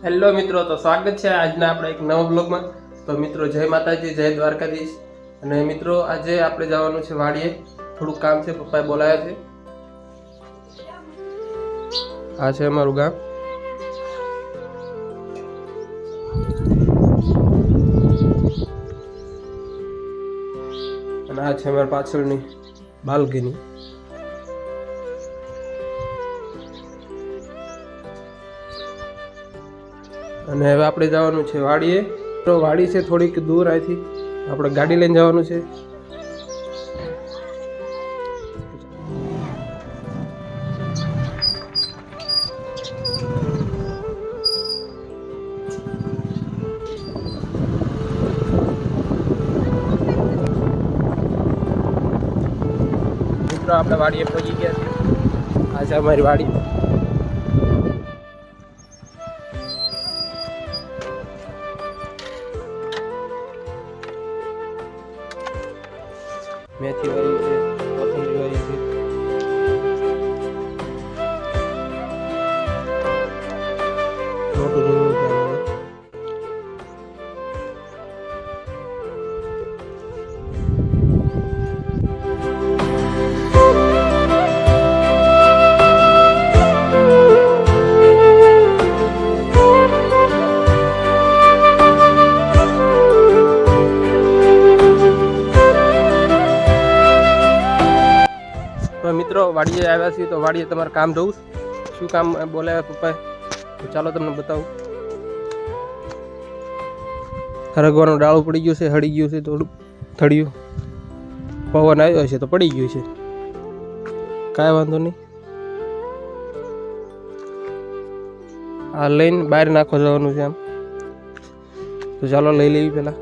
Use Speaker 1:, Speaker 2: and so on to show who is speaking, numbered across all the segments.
Speaker 1: Hello મિત્રો, તો સ્વાગત છે આજના આપણે એક નવા બ્લોગમાં। તો મિત્રો જય માતાજી, જય દ્વારકાધીશ। અને મિત્રો આજે આપણે જવાનું છે વાડીએ, થોડું કામ છે, પપ્પાએ બોલાવ્યા છે। આ છે અમારું ગામ, અને આ છે અમારી પાછળની બાલ્કની। અને હવે આપણે જવાનું છે વાડીએ। તો વાડી છે થોડીક દૂર, અહીંથી આપણે ગાડી લઈને જવાનું છે। મિત્રો આપણે વાડીએ પહોંચી ગયા છીએ। આ છે અમારી વાડી। મેથી વાળી છે, કોથમરી વાળી છે, મોટું ડુંગળું છે। તો મિત્રો વાડીએ આવ્યા છીએ, તો વાડીએ તમારે કામ જોઉં શું કામ બોલાવ્યા પપ્પાએ, તો ચાલો તમને બતાવું। હરગવાનું ડાળું પડી ગયું છે, હળી ગયું છે, થોડું થળિયું પવન આવ્યો છે તો પડી ગયું છે, કાંઈ વાંધો નહીં। આ લઈને બહાર નાખવા જવાનું છે આમ, તો ચાલો લઈ લેવી પહેલાં।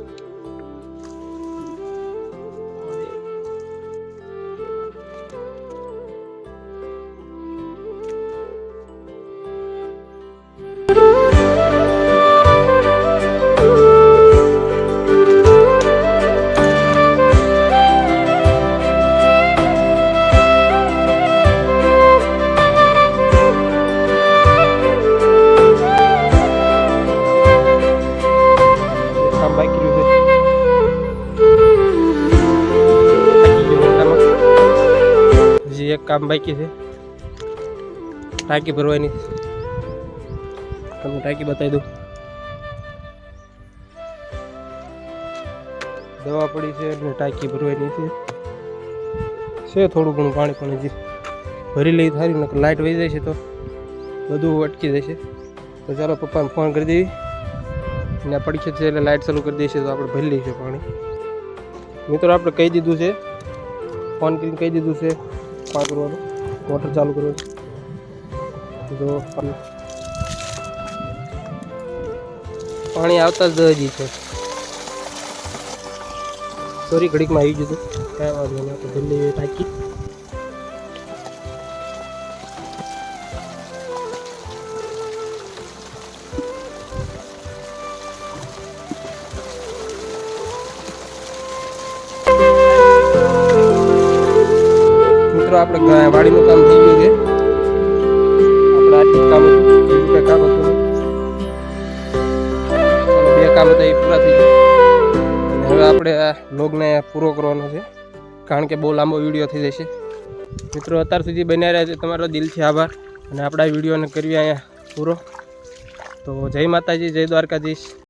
Speaker 1: એક કામ બાકી છે, ટાંકી ભરવાની। તમને ટાંકી બતાવી દઉં, દવા પડી છે અને ટાંકી ભરવાની છે થોડું ઘણું પાણી પણ હજી ભરી લઈ સારી, નકર લાઇટ વહી જાય છે તો બધું અટકી જશે। તો ચાલો પપ્પાને ફોન કરી દેવી, અને પડખે છે એટલે લાઇટ ચાલુ કરી દેશે તો આપણે ભરી લઈશું પાણી। મિત્રો આપણે કહી દીધું છે, ફોન કરીને કહી દીધું છે પાણી કરવાનું, મોટર ચાલુ કરવાનું। તો પાણી આવતા જ હજી છે, સોરી ઘડીકમાં આવી ગયું, કાંઈ વાંધો નહીં, આપણે ભરી લઈએ ટાંકી। આપણે વાડીનું કામ થઈ ગયું છે, આપણે આટલું કામ હતું, બીજું કામ હતું, બે કામ હતા એ પૂરા થઈ ગયા। અને હવે આપણે આ વ્લોગને પૂરો કરવાનો છે, કારણ કે બહુ લાંબો વિડીયો થઈ જશે। મિત્રો અત્યાર સુધી બન્યા રહ્યા છે, તમારો દિલથી આભાર। અને આપણા વિડીયોને કરીએ અહીંયા પૂરો। તો જય માતાજી, જય દ્વારકાધીશ।